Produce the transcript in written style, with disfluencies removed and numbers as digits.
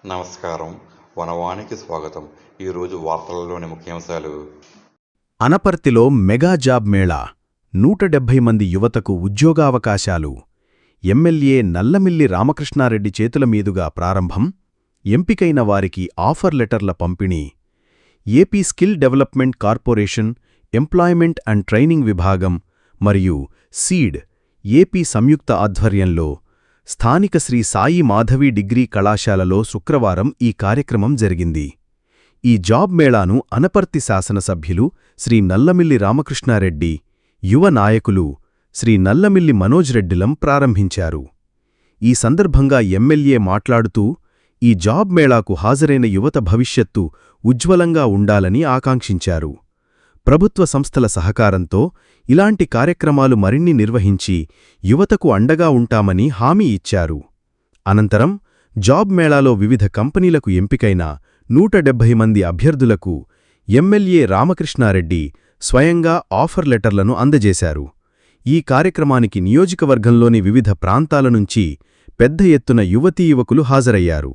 నమస్కారం. వనవానికి స్వాగతం. ఈరోజు వార్తలలోని ముఖ్యాంశాలు. అనపర్తిలో మెగా జాబ్ మేళా, 170 మంది యువతకు ఉద్యోగావకాశాలు. ఎమ్మెల్యే నల్లమిల్లి రామకృష్ణారెడ్డి చేతుల మీదుగా ప్రారంభం. ఎంపికైన వారికి ఆఫర్ లెటర్ల పంపిణీ. AP skill development corporation, employment and training విభాగం మరియు సీడ్ ఏపీ సంయుక్త ఆధ్వర్యంలో స్థానిక శ్రీ సాయి మాధవి డిగ్రీ కళాశాలలో శుక్రవారం ఈ కార్యక్రమం జరిగింది. ఈ జాబ్ మేళాను అనపర్తి శాసనసభ్యులు శ్రీ నల్లమిల్లి రామకృష్ణారెడ్డి, యువ నాయకులు శ్రీ నల్లమిల్లి మనోజ్ రెడ్డిలం ప్రారంభించారు. ఈ సందర్భంగా ఎమ్మెల్యే మాట్లాడుతూ, ఈ జాబ్ మేళాకు హాజరైన యువత భవిష్యత్తు ఉజ్వలంగా ఉండాలని ఆకాంక్షించారు. ప్రభుత్వ సంస్థల సహకారంతో ఇలాంటి కార్యక్రమాలు మరిన్ని నిర్వహించి యువతకు అండగా ఉంటామని హామీ ఇచ్చారు. అనంతరం జాబ్ మేళాలో వివిధ కంపెనీలకు ఎంపికైన 170 మంది అభ్యర్థులకు ఎమ్మెల్యే రామకృష్ణారెడ్డి స్వయంగా ఆఫర్ లెటర్లను అందజేశారు. ఈ కార్యక్రమానికి నియోజకవర్గంలోని వివిధ ప్రాంతాల నుంచి పెద్ద ఎత్తున యువతీయువకులు హాజరయ్యారు.